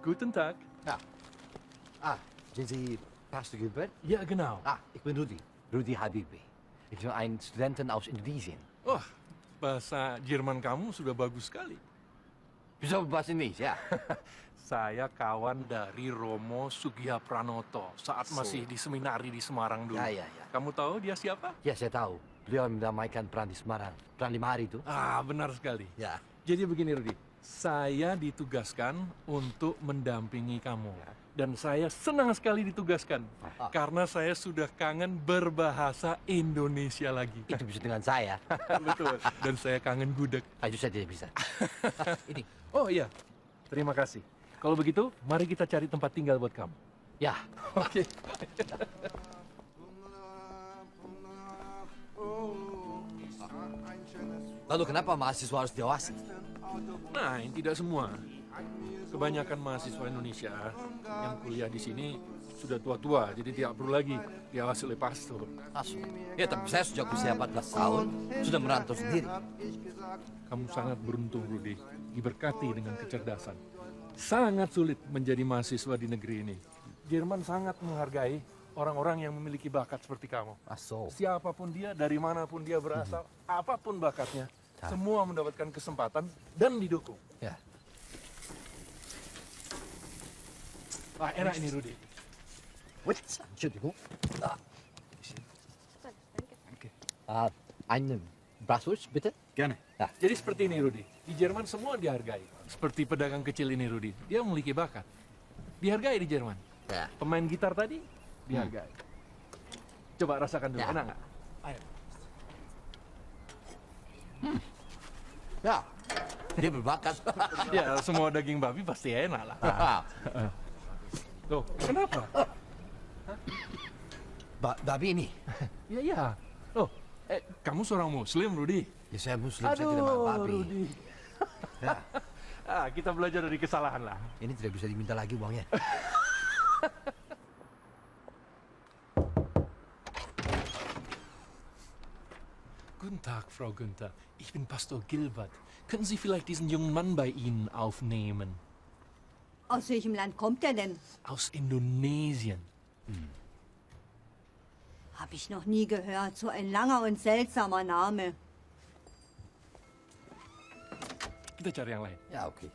Guten Tag. Ja. Sind Sie Pastor Gilbert? Ja, genau. Ich bin Rudi. Rudi Habibi. Ich bin ein Studenten aus Indonesien. Oh, bahasa Jerman kamu sudah bagus sekali. Bisa bahasa Indonesia? Saya kawan dari Romo Sugihapranoto saat masih di seminari di Semarang dulu. Ya. Kamu tahu dia siapa? Ya, saya tahu. Beliau yang mendamaikan perang di Semarang. Perang 5 hari itu. Benar sekali. Ya. Jadi begini, Rudi. Saya ditugaskan untuk mendampingi kamu. Dan saya senang sekali ditugaskan. Karena saya sudah kangen berbahasa Indonesia lagi. Itu bisa dengan saya. Betul. Dan saya kangen gudeg. Itu saya tidak bisa. Ini. Oh iya, terima kasih. Kalau begitu, mari kita cari tempat tinggal buat kamu. Ya. Oke. Lalu kenapa mahasiswa harus diawasi? Nah, ini tidak semua. Kebanyakan mahasiswa Indonesia yang kuliah di sini sudah tua-tua, jadi tidak perlu lagi diawasi oleh pastor. Masuk. Ya, tapi saya sejak usia 14 tahun sudah merantau sendiri. Kamu sangat beruntung, Rudi, diberkati dengan kecerdasan. Sangat sulit menjadi mahasiswa di negeri ini. Jerman sangat menghargai orang-orang yang memiliki bakat seperti kamu. Masuk. Siapapun dia, dari manapun dia berasal, apapun bakatnya, semua mendapatkan kesempatan dan didukung. Ya. Wah, enak ini, Rudi. Entschuldigung. Einen Bratwurst, bitte? Gerne. Jadi seperti ini, Rudi. Di Jerman semua dihargai. Seperti pedagang kecil ini, Rudi. Dia memiliki bakat. Dihargai di Jerman. Ya. Pemain gitar tadi, dihargai. Coba rasakan dulu, Ya. enak nggak? Ayo. Ya. Dia berbakat. Ya, semua daging babi pasti enak lah. Loh, kenapa? Babi ini. Iya. Loh, kamu seorang muslim, Rudi? Ya, saya muslim, saya tidak makan babi. Rudi. Ya. Kita belajar dari kesalahan lah. Ini tidak bisa diminta lagi uangnya. Guten Tag, Frau Günther. Ich bin Pastor Gilbert. Können Sie vielleicht diesen jungen Mann bei Ihnen aufnehmen? Aus welchem Land kommt er denn? Aus Indonesien. Hab ich noch nie gehört. So ein langer und seltsamer Name. Kita cari yang lain. Ya, oke.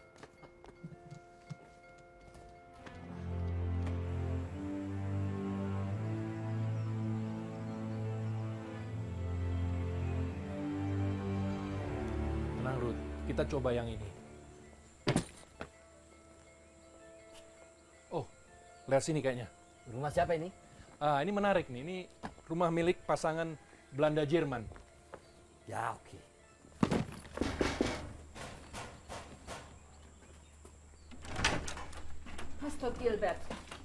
Tenang, Ruth. Kita coba yang ini. Oh, lihat sini kayaknya. Rumah siapa ini? Ini menarik nih. Ini rumah milik pasangan Belanda-Jerman. Ya, oke. Pastor Gilbert,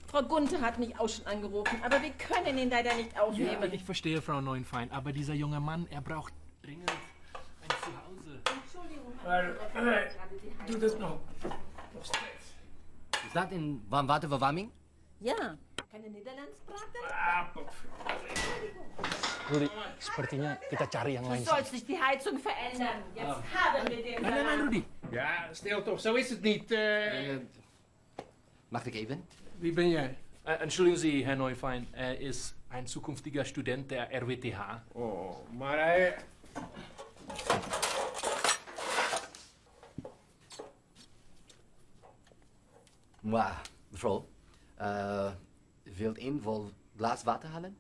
Frau Gunther hat mich auch schon angerufen, aber wir können ihn leider nicht aufnehmen. Ich verstehe, Frau Neunfein, aber dieser junge Mann, er braucht dringend ein Zuhause. Entschuldigung. Doe dat nog. Is dat in Waterverwarming? Ja, keine Niederlandssprache? Rudi, sepertinya kita cari yang Du lain. sollst nicht die Heizung verändern. Jetzt haben wir den Nein, Rudi. Ja, stil toch, zo is het niet. Mag ik even? Wie ben jij? Entschuldigen Sie, Herr Neufein, er ist ein zukünftiger Student der RWTH. Oh, maar hij... Maar, mevrouw, wilt een vol glas water halen?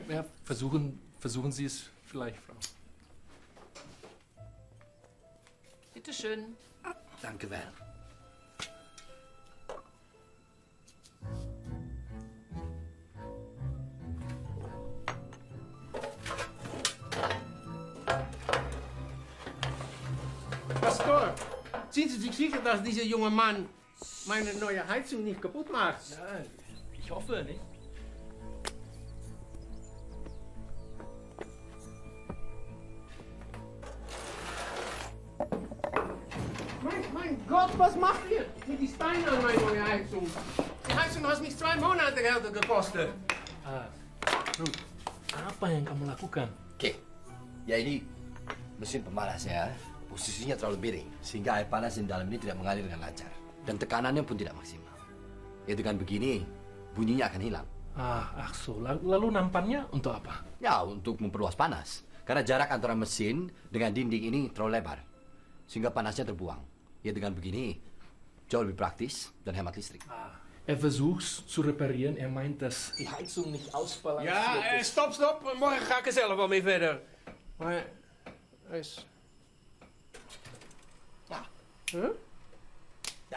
Ja, versuchen Sie es vielleicht, Frau. Bitte schön. Dank u wel. Pastor, sind Sie sich sicher, dass dieser junge Mann meine neue Heizung nicht kaputt macht? Ja, ich hoffe nicht. Mein Gott, was macht ihr mit die Steine an meine neue Heizung? Die Heizung hat mich 2 Monate Geld gekostet. Ruth, apa yang kamu lakukan? Oke, ya ini mesin pemanasnya posisinya terlalu miring sehingga air panas di dalam ini tidak mengalir dengan lancar. Dan tekanannya pun tidak maksimal. Ya dengan begini, bunyinya akan hilang. Akso. Lalu nampannya untuk apa? Ya, untuk memperluas panas. Karena jarak antara mesin dengan dinding ini terlalu lebar. Sehingga panasnya terbuang. Ya dengan begini, jauh lebih praktis dan hemat listrik. Versucht zu reparieren. Meint, dass die Heizung nicht ausbalanciert Ja, ist. stop. Morgen ga ik er zelf wel mee verder. Maar, is... Ja. Huh?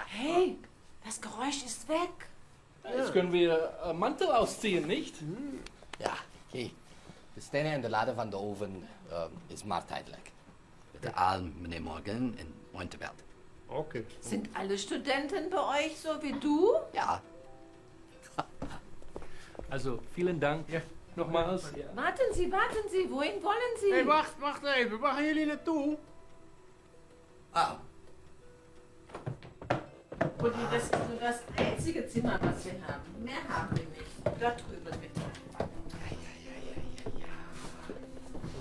Hey, das Geräusch ist weg. Jetzt können wir Mantel ausziehen, nicht? Ja, oké. De stenen en de laden van de oven is maar tijdelijk. Bitte aan meneer Morgan en Montebelt. Oké. Sind alle Studenten bei euch so wie du? Ja, Also, vielen Dank. Nochmals. Warten Sie, wohin wollen Sie? Hé, wacht even. Waar gaan jullie naartoe? Und das ist nur das einzige Zimmer, was wir haben. Mehr haben wir nicht. Da drüben bitte.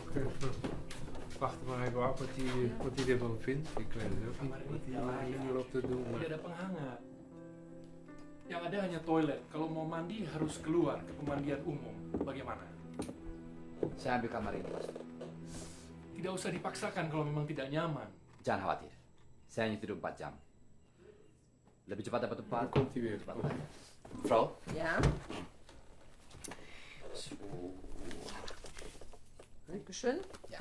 Oké. Wacht maar even af wat hij ervan vindt. Ik weet het ook niet wat hij hier loopt te doen. Tidak ada penghangat. Yang ada hanya toilet. Kalau mau mandi harus keluar ke pemandian umum. Bagaimana? saya ambil kamar ini, Mas. Tidak usah dipaksakan kalau memang tidak nyaman. Jangan khawatir. Saya hanya tidur 4 jam. Lebih cepat dapat tempat. Komt hij weer. Cepat pulang. Mevrouw? Ja? Dankeschön. Ja.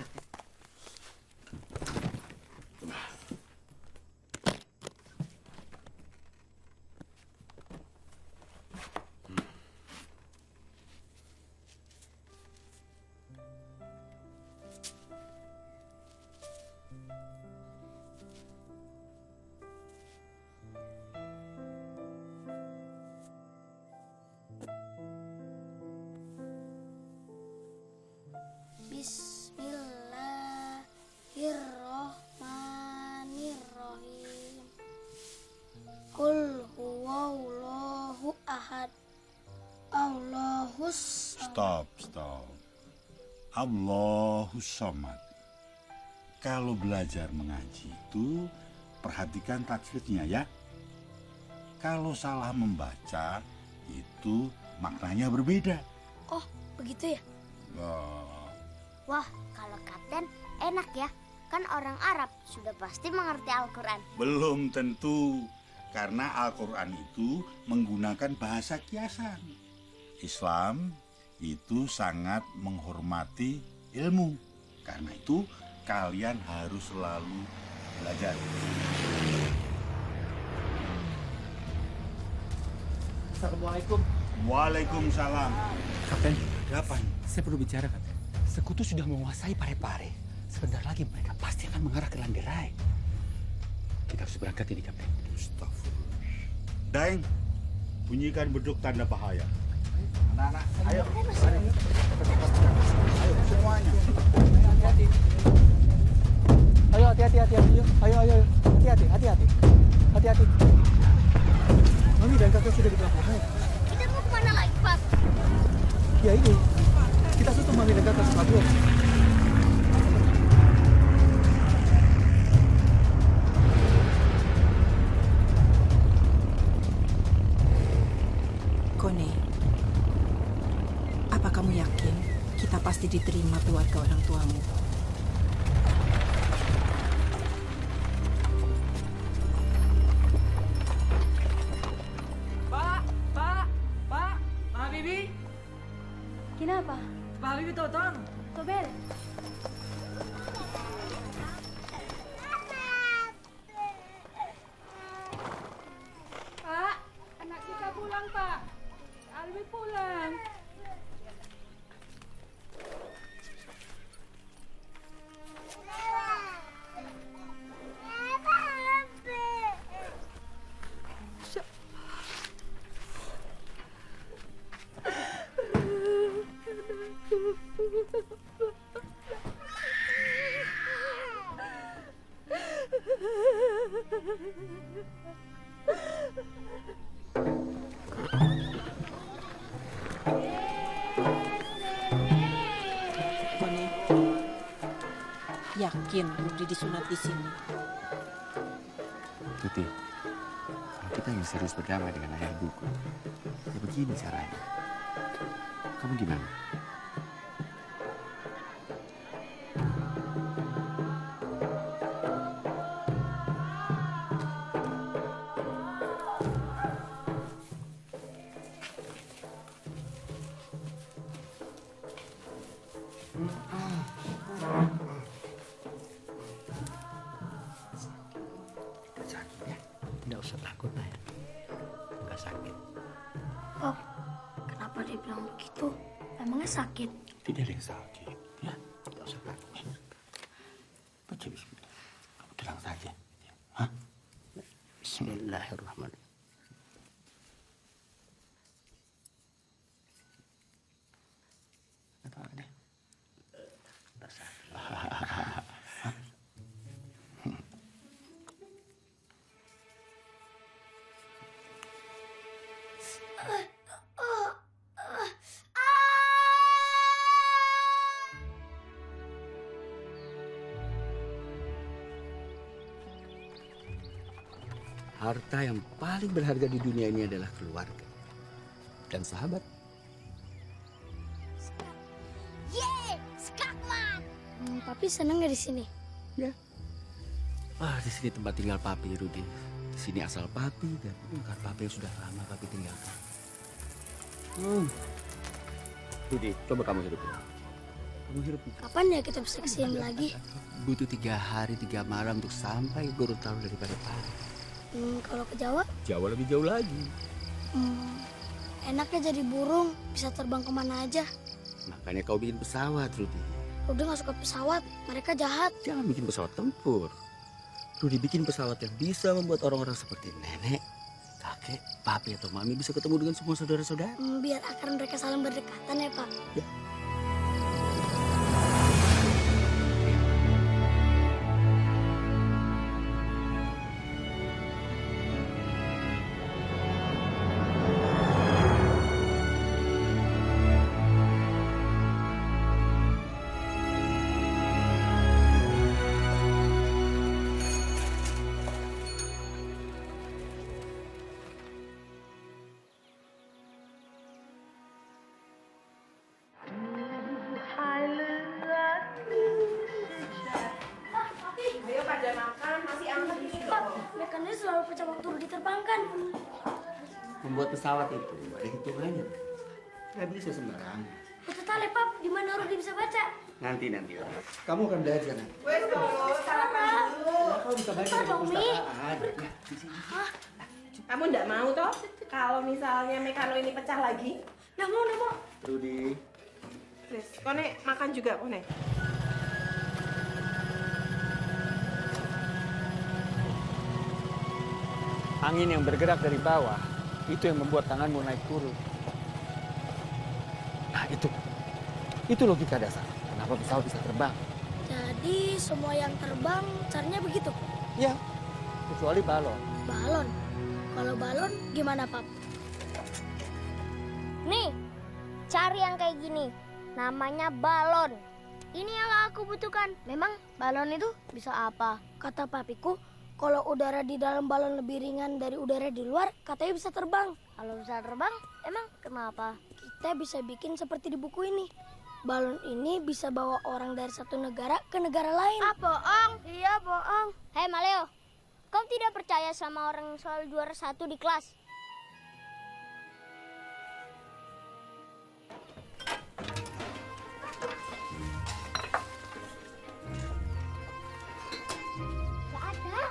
Bismillahirrahmanirrahim. Qul huwallahu ahad. Allahus samad. Stop. Allahus Somad. Kalau belajar mengaji itu perhatikan tajwidnya ya. Kalau salah membaca itu maknanya berbeda. Oh, begitu ya? Oh, Wah, kalau kapten enak ya. Kan orang Arab sudah pasti mengerti Al-Quran. belum tentu karena Al-Quran itu menggunakan bahasa kiasan. Islam itu sangat menghormati ilmu. Karena itu kalian harus selalu belajar. Assalamualaikum. Waalaikumsalam. Kapten, Ada apa ini? saya perlu bicara, Kapten. Sekutu sudah menguasai Parepare. Sebentar lagi mereka pasti akan mengarah ke Langgerai. Kita harus berangkat ini, Kapten. Astagfirullah. Daeng, bunyikan beduk tanda bahaya. Anak-anak, ayo. Ayo semuanya. Ayo, hati-hati. Ayo. Hati-hati. Mami dan kakak sudah di belakang. Ayo. Kita mau kemana lagi, Pak? Ya ini, kita susul Mami dan kakak sama Bro. Kone, apa kamu yakin kita pasti diterima keluarga orang tuamu? Pak, Ma Bibi, Kenapa? Ma Bibi Totong. Tobel. Pak, anak kita pulang, Pak. Alwi pulang. Kone, yakin Rudi disunat di sini? Tuti, kita ingin serius berdamai dengan ayah ibuku. Ya begini caranya. Kamu gimana? Sakit ya? Tidak usah takut, Naya. Enggak sakit. Pap, kenapa dia bilang begitu? Emangnya sakit? Tidak ada yang sakit. Ya, tidak usah takut. Baca bismillah. Kamu tenang saja. Hah? Bismillahirrahmanirrahim. Apa ada? Tidak sakit. Harta yang paling berharga di dunia ini adalah keluarga dan sahabat. Yeay, skakmat! Papi seneng nggak di sini? Ya. Di sini tempat tinggal Papi, Rudi. Di sini asal Papi dan karena Papi yang sudah lama Papi tinggalkan. Rudi, coba kamu hidup. Kamu hidup. Kapan ya kita bisa kesini lagi? Butuh 3 hari 3 malam untuk sampai Gorontalo daripada Papi. Kalau ke Jawa? Jawa lebih jauh lagi. Enaknya jadi burung, bisa terbang kemana aja. Makanya kau bikin pesawat, Rudi. Rudi nggak suka pesawat, mereka jahat. Jangan bikin pesawat tempur. Rudi bikin pesawat yang bisa membuat orang-orang seperti nenek, kakek, papi atau mami bisa ketemu dengan semua saudara-saudara. Biar akar mereka saling berdekatan ya, Pak. Ya. Ayo pada makan, masih hangat ini Pak, loh. mekanis selalu pecah waktu diterbangkan. Membuat pesawat itu ada hitungannya. Nggak bisa sembarangan. Betul tali, Pak. Di mana Rudi bisa baca? Nanti. Kamu akan belajar nanti. Wes dulu, sarapan dulu. Kau bisa baca di perpustakaan. Ya, di sini. Kamu ndak mau toh? Kalau misalnya mekano ini pecah lagi? Nggak mau. Rudi. Wes, kone makan juga kone. Angin yang bergerak dari bawah, itu yang membuat tanganmu naik turun. Nah itu logika dasar. Kenapa pesawat bisa terbang? Jadi semua yang terbang caranya begitu? Ya, kecuali balon. Balon. Kalau balon gimana, Pap? Nih, cari yang kayak gini. Namanya balon. Ini yang aku butuhkan. Memang balon itu bisa apa? Kata papiku, kalau udara di dalam balon lebih ringan dari udara di luar, katanya bisa terbang. Kalau bisa terbang, emang kenapa? Kita bisa bikin seperti di buku ini. Balon ini bisa bawa orang dari satu negara ke negara lain. Ah, bohong. Iya, bohong. Hei, Maleo. Kau tidak percaya sama orang yang selalu juara 1 di kelas? Gak ada.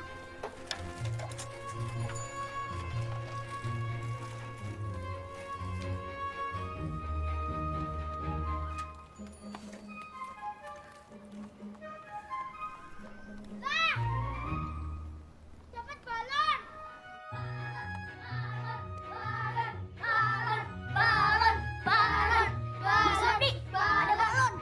Dapat balon. Balon. Mas Rudi, ada balon.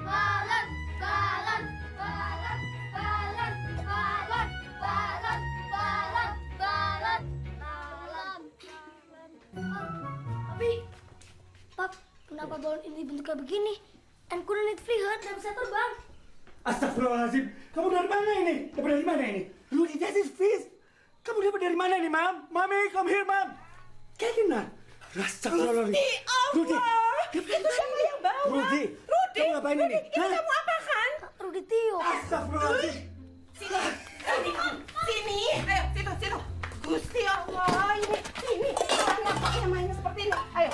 Pap, kenapa balon ini bentuknya begini? And couldn't it fly hard dan bisa terbang? Astagfirullahaladzim, kamu dari mana ini? Dari mana ini? Rudi, that is fish. Kamu dapat dari mana nih, Mam? Mami, come here, Mam. Kayak gimana? Astagfirullahaladzim. Gusti Allah! Itu siapa yang bawa? Rudi, Rudi, kamu ngapain ini? Rudi, ini kamu apa kan? Rudi Tio. Astagfirullahaladzim. Sini, sini, ayo, situ. Gusti Allah, ini anak kok yang mainnya seperti ini. Ayo,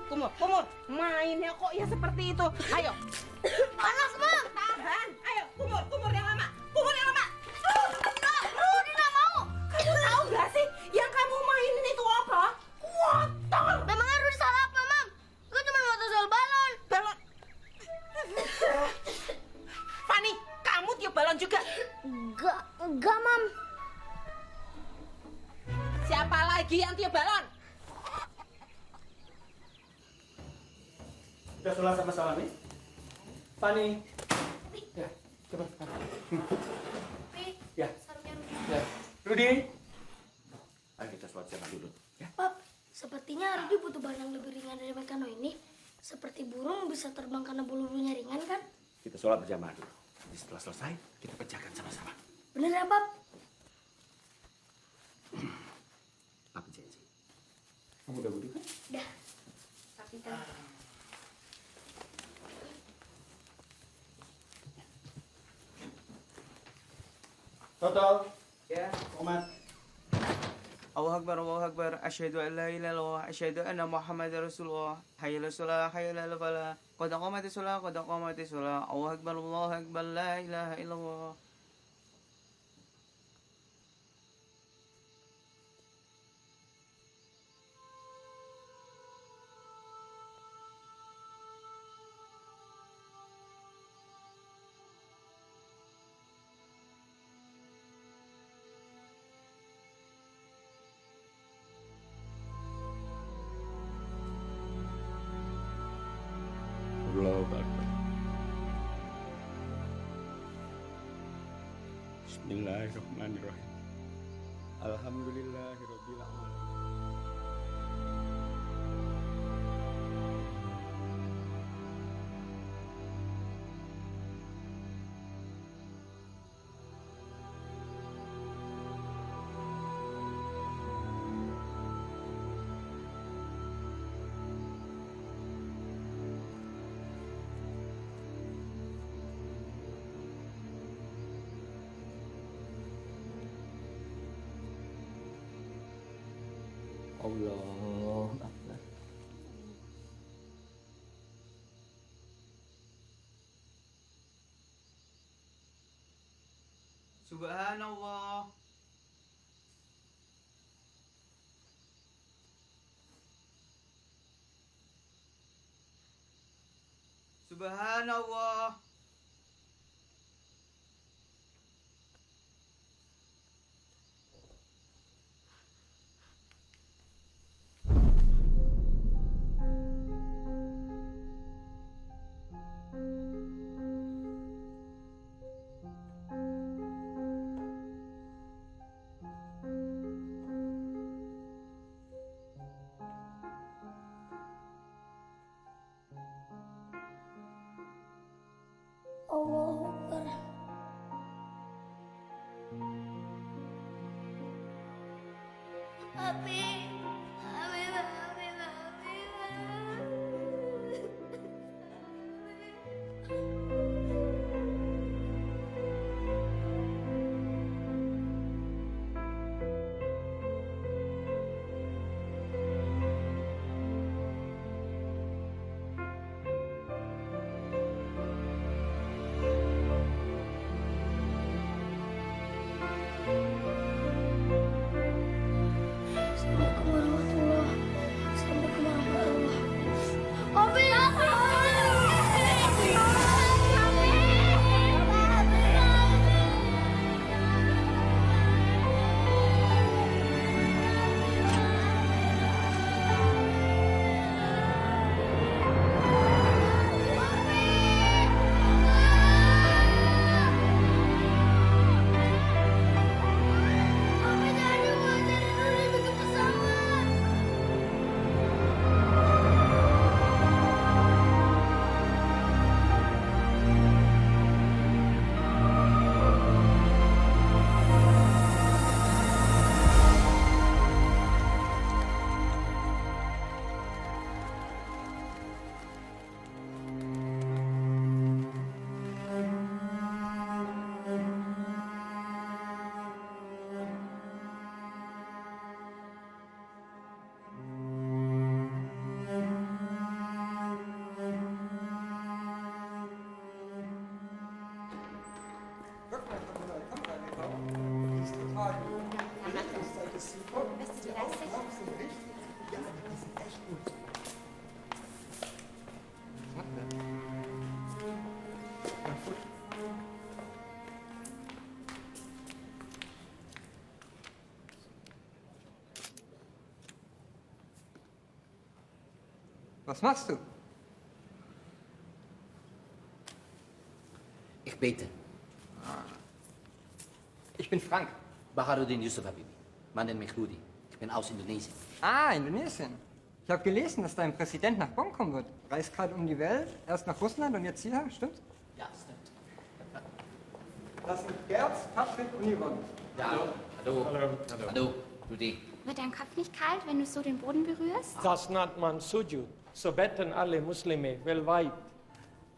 kumur, mainnya kok ya seperti itu. Ayo, Panas, Mam. tahan. Ayo, kumur yang lama, Rudi nggak mau. Kamu tahu gak sih yang kamu mainin itu apa? Kotor. Memangnya Rudi salah apa, Mam? Gue cuma mau soal balon. Balon. Fani, kamu tiup balon juga. Enggak, Mam. Siapa lagi yang tiup balon? Udah sholat sama-sama nih? Fani. Ya, coba. Ya. Ya. Rudi. Ayo kita sholat sama dulu. Ya. Pap, sepertinya Rudi butuh balon yang lebih ringan dari mekano ini. Seperti burung bisa terbang karena bulu-bulunya ringan, kan? Kita sholat berjamaah dulu. Nanti setelah selesai, kita pecahkan sama-sama. Bener ya, Pap? Apa janji? Kamu udah wudhu kan? Udah. Tapi kan... Total. Ya, Omat. Allahu Akbar, asyhadu an la ilaha illallah, asyhadu anna Muhammadar Rasulullah, hayya 'alas shalah, hayya 'alal falah, qad qamatis shalah, Allahu Akbar, la ilaha illallah. Allahu Akbar. Bismillahirrahmanirrahim. Alhamdulillahirabbil alamin. Allah Akbar. Subhanallah. Subhanallah. Allahu Akbar. Abi. Assalamualaikum warahmatullahi wabarakatuh. Abi. Was machst du? Ich bete. Ich bin Frank. Baharudin Yusuf Habibi. Man nennt mich Rudi. Ich bin aus Indonesien. Ah, Indonesien. Ich habe gelesen, dass dein Präsident nach Bonn kommen wird. Reist gerade um die Welt, erst nach Russland und jetzt hierher, stimmt's? Ja, stimmt. Das sind Gerd, Patrick und Yvonne. Ja, hallo. Hallo, Rudi. Wird dein Kopf nicht kalt, wenn du so den Boden berührst? Das nennt man Sujud. So beten alle Muslime weltweit.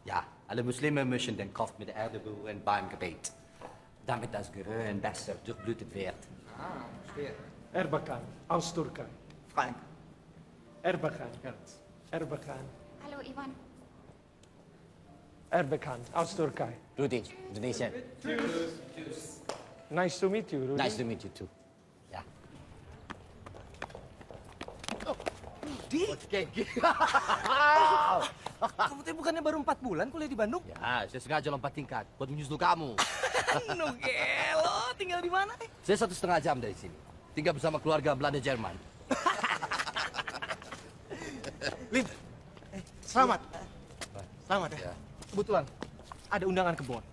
Ja, alle Muslime müssen den Kopf mit der Erde berühren beim Gebet, damit das Gehirn besser durchblutet wird. Ah, verstehe. Erbakan, aus Türkei. Frank. Erbakan, Erbakan, Hallo, Ivan. Erbakan, aus Türkei. Rudi, Indonesien. Nice to meet you, Rudy. Nice to meet you too. Ja. Kamu tuh bukannya baru 4 bulan kuliah di Bandung? Ya, saya sengaja lompat tingkat buat menyusul kamu. Nugelo, tinggal di mana? Saya 1,5 jam dari sini. Tinggal bersama keluarga Belanda Jerman. Lin, selamat. Selamat ya. Ya. Kebetulan ada undangan ke Bonn.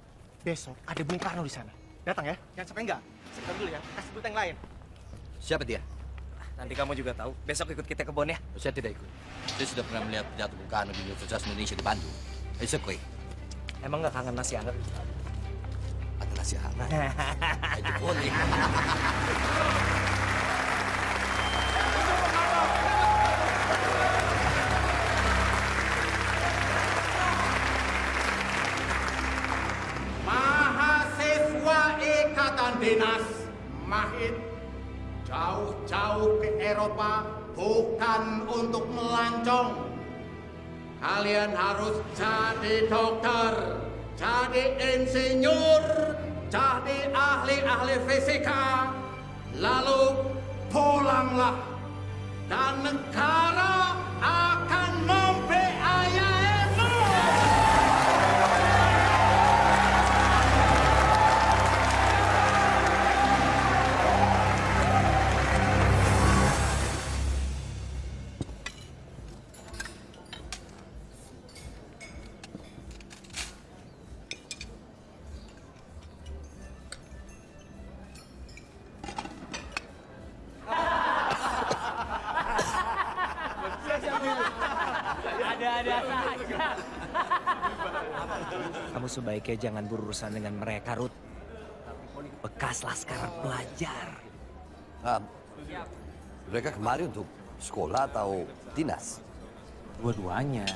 Besok ada Bung Karno di sana. Datang ya, jangan sampai enggak. Sebentar dulu ya, kasih berita yang lain. Siapa dia? Nanti kamu juga tahu. Besok ikut kita ke Bonn ya. Saya tidak ikut. Saya sudah pernah melihat pidato Bung Karno di Universitas Indonesia di Bandung. It's okay. Emang nggak kangen nasi hangat? Ada nasi hangat. Itu boleh. Mahasiswa Ikatan Dinas Mahid jauh-jauh ke Eropa bukan untuk melancong. Kalian harus jadi dokter, jadi insinyur, jadi ahli-ahli fisika. Lalu pulanglah dan negara akan membiayaimu. Kamu sebaiknya jangan berurusan dengan mereka, Ruth. Bekas laskar pelajar. Mereka kemari untuk sekolah atau dinas? Dua-duanya.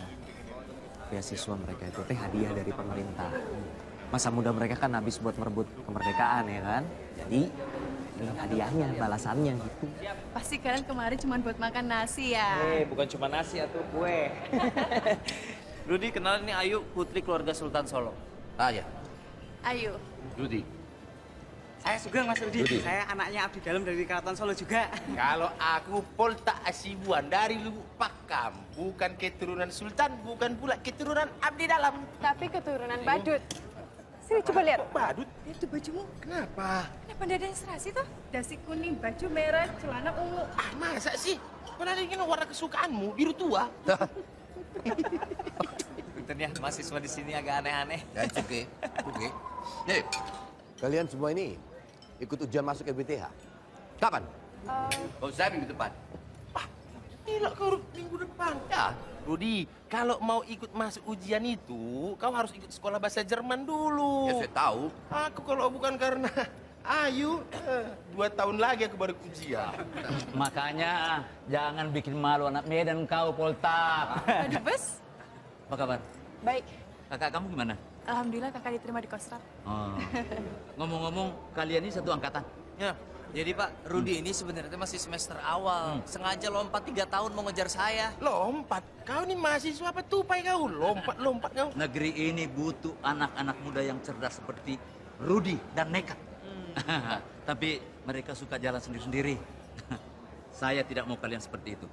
Beasiswa mereka itu teh hadiah dari pemerintah. Masa muda mereka kan habis buat merebut kemerdekaan ya kan? Jadi ini hadiahnya, balasannya gitu. Pasti kalian kemarin cuma buat makan nasi ya? Bukan cuma nasi atau kue. Rudi, kenalin nih Ayu, putri keluarga Sultan Solo. Ah ya, Ayo. Rudi. Saya Sugeng, Mas Rudi. Rudi. Saya anaknya abdi dalam dari Keraton Solo juga. Kalau aku Polta Asibuan dari Lubuk Pakam, bukan keturunan Sultan, bukan pula keturunan abdi dalam. Tapi keturunan badut. Sini coba lihat. Badut? Itu bajumu. Kenapa? Kenapa nggak ada yang serasi tuh? Dasi kuning, baju merah, celana ungu. Ah, masa sih? Pernah ingin warna kesukaanmu, biru tua. Punten ya, mahasiswa di sini agak aneh-aneh. Ya, it's okay. Oke. Nih, kalian semua ini ikut ujian masuk LBTH. Kapan? Oh, saya minggu depan. Gila kau minggu depan. Ya, Rudi, kalau mau ikut masuk ujian itu, kau harus ikut sekolah bahasa Jerman dulu. ya saya tahu. Aku kalau bukan karena Ayu, 2 tahun lagi aku baru ujian. Makanya jangan bikin malu anak Medan kau, Poltak. Aduh, Bes. Apa kabar? Baik. Kakak kamu gimana? Alhamdulillah kakak diterima di Kostrad. Oh. Ngomong-ngomong, kalian ini satu angkatan. Ya, jadi Pak, Rudi ini sebenarnya masih semester awal. Sengaja lompat 3 tahun mau ngejar saya. Lompat? Kau ini mahasiswa apa tupai kau? Lompat kau. Negeri ini butuh anak-anak muda yang cerdas seperti Rudi dan nekat. Tapi mereka suka jalan sendiri-sendiri. Saya tidak mau kalian seperti itu.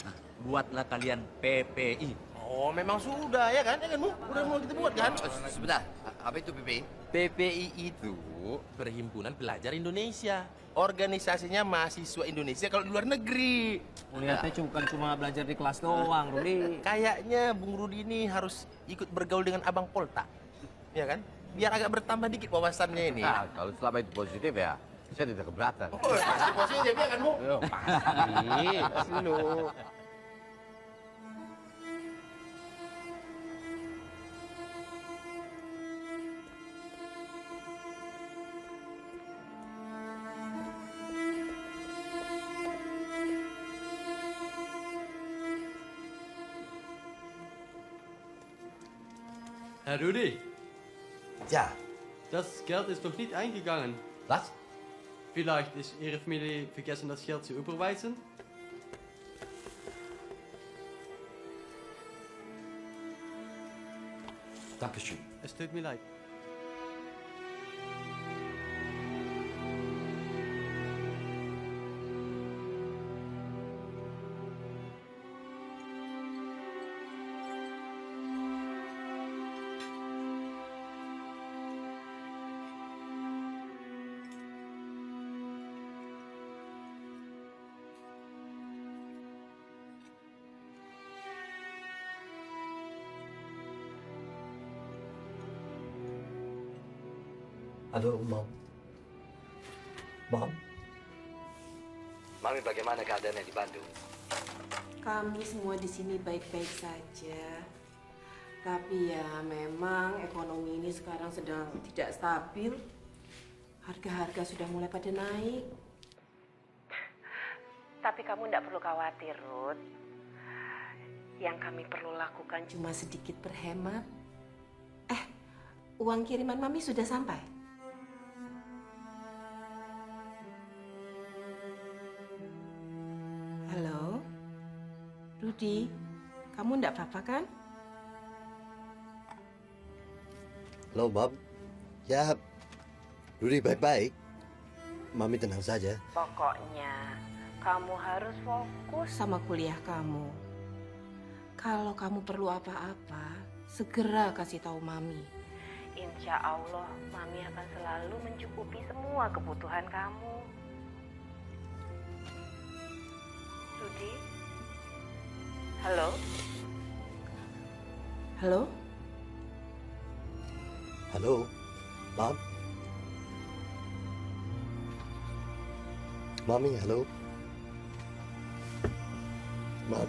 Nah, buatlah kalian PPI. Oh, memang sudah ya kan? Ya kan, Bu? Udah mau kita buat kan? Sebentar, apa itu PPI? PPI itu Perhimpunan Pelajar Indonesia. Organisasinya mahasiswa Indonesia kalau di luar negeri. Lihatnya bukan cuma belajar di kelas doang, Rudi. Kayaknya Bung Rudi ini harus ikut bergaul dengan Abang Polta. Ya kan? Biar agak bertambah dikit wawasannya ini. Nah, kalau selama itu positif ya, saya tidak keberatan. Oh, pasti positif ya kan, Bu? Pasti. Pasti lu. Herr Rudi, Ja, das Geld ist noch nicht eingegangen. was? Vielleicht ist Ihre Familie vergessen, das Geld zu überweisen? Dankeschön. Es tut mir leid. Halo, Mom. Mom? Mami, bagaimana keadaannya di Bandung? Kami semua di sini baik-baik saja. Tapi ya memang ekonomi ini sekarang sedang tidak stabil. Harga-harga sudah mulai pada naik. Tapi kamu tidak perlu khawatir, Ruth. Yang kami perlu lakukan cuma sedikit berhemat. Uang kiriman Mami sudah sampai? Halo? Rudi, kamu tidak apa-apa kan? Halo, Bob. Ya, Rudi baik-baik. Mami tenang saja. Pokoknya kamu harus fokus sama kuliah kamu. Kalau kamu perlu apa-apa, segera kasih tahu Mami. Insya Allah, Mami akan selalu mencukupi semua kebutuhan kamu. Rudi? Halo? Halo? Halo, Bob. Mami, halo. Bob.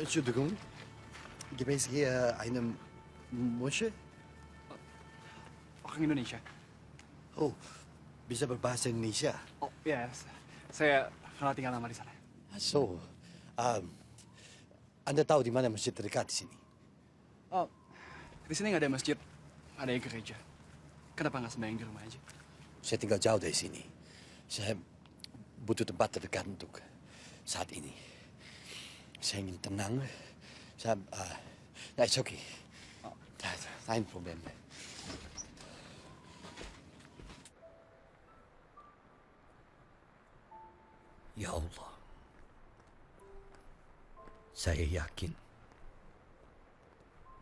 Entschuldigung, gibt es hier eine Moschee? Orang Indonesia. Oh, bisa berbahasa Indonesia? Oh, ya. Saya pernah tinggal lama di sana. So, Anda tahu di mana masjid terdekat di sini? Oh, di sini nggak ada masjid, ada gereja. Kenapa nggak sembahyang di rumah aja? Saya tinggal jauh dari sini. Saya butuh tempat terdekat untuk saat ini. Saya ingin tenang. Saya, ya, it's okay. Oh, kein Problem. Ya Allah, saya yakin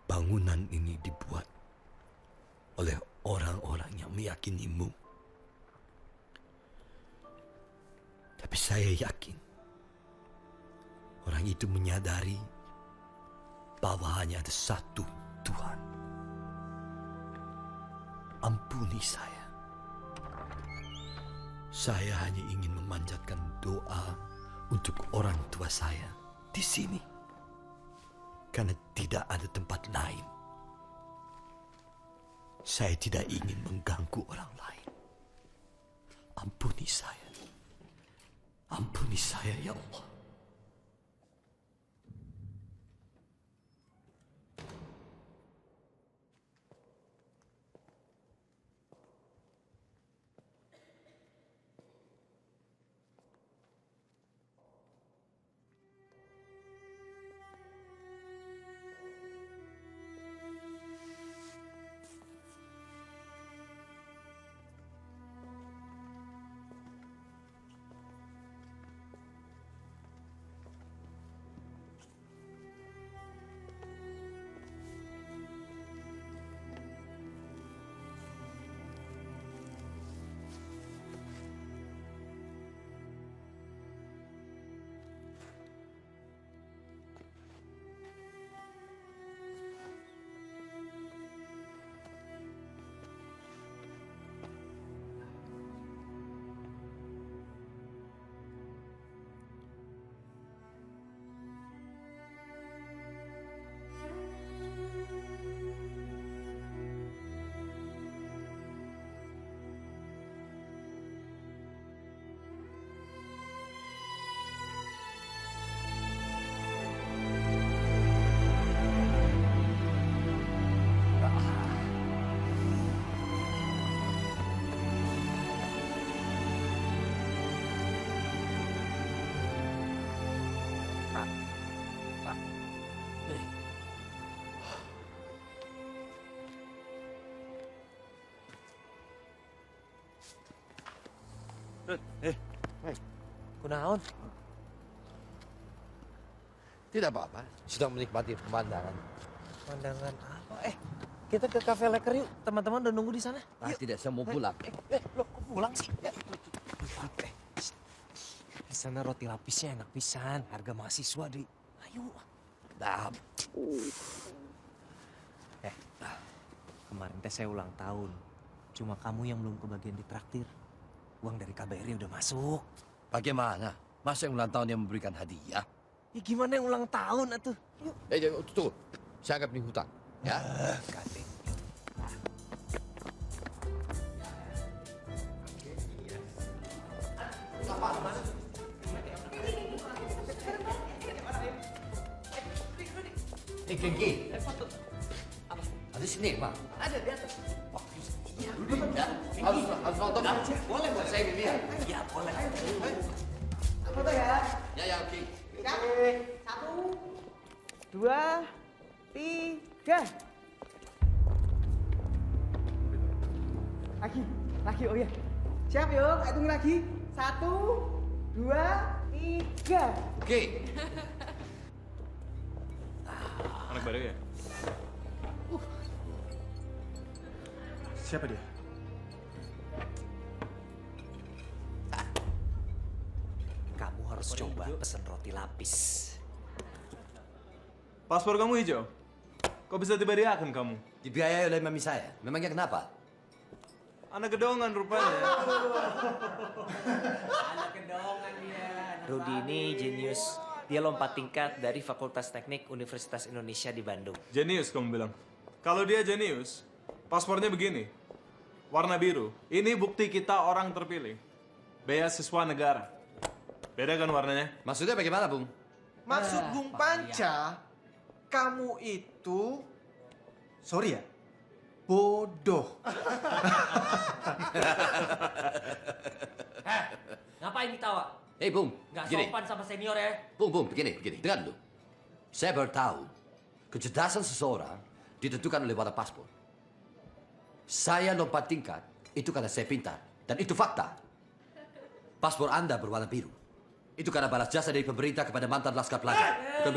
bangunan ini dibuat oleh orang-orang yang meyakinimu. Tapi saya yakin orang itu menyadari bahwa hanya ada satu Tuhan. Ampuni saya. Saya hanya ingin memanjatkan doa untuk orang tua saya di sini. Karena tidak ada tempat lain. Saya tidak ingin mengganggu orang lain. Ampuni saya. Ampuni saya, ya Allah. Kunaon? Tidak apa-apa, sedang menikmati pemandangan. Pandangan apa? Kita ke Cafe Leker yuk. Teman-teman udah nunggu di sana. Tidak, saya mau pulang. Loh, kok pulang sih? Di sana roti lapisnya enak pisan. Harga mahasiswa, Dri. Ayo. Nah, Kemarin teh saya ulang tahun. Cuma kamu yang belum kebagian ditraktir. Uang dari KBRI udah masuk. bagaimana? Masa yang ulang tahun yang memberikan hadiah? Ya gimana yang ulang tahun atuh? Yuk. Tunggu. Saya anggap ini hutang. Ya. Kate. Genggi. Ada sini, Pak. Ada di atas. Harus nonton. Boleh, saya ingin lihat. Ya boleh. Foto ya. Ya, oke. Siap. 1, 2, 3. Lagi, oh ya. Siap yuk, hitung lagi. 1, 2, 3. Oke. Anak baru ya? Siapa dia? Kamu harus coba pesen roti lapis. Paspor kamu hijau? Kok bisa diberiakan kamu? Dibiayai oleh mami saya. Memangnya kenapa? Anak gedongan rupanya. Anak kedongan dia. Rudi ini jenius. Dia lompat tingkat dari Fakultas Teknik Universitas Indonesia di Bandung. Jenius kamu bilang. Kalau dia jenius, paspornya begini. Warna biru. Ini bukti kita orang terpilih. Beasiswa negara. Beda kan warnanya? Maksudnya bagaimana, Bung? Maksud Bung Panca, kamu itu, sorry ya, bodoh. Ngapain ditawa? Hei, Bung. Nggak Gini. sopan sama senior ya. Bung, begini. Dengar dulu. Saya baru tahu, kecerdasan seseorang ditentukan oleh warna paspor. Saya lompat tingkat, itu karena saya pintar. Dan itu fakta. Paspor Anda berwarna biru. Itu karena balas jasa dari pemerintah kepada mantan laskar pelajar.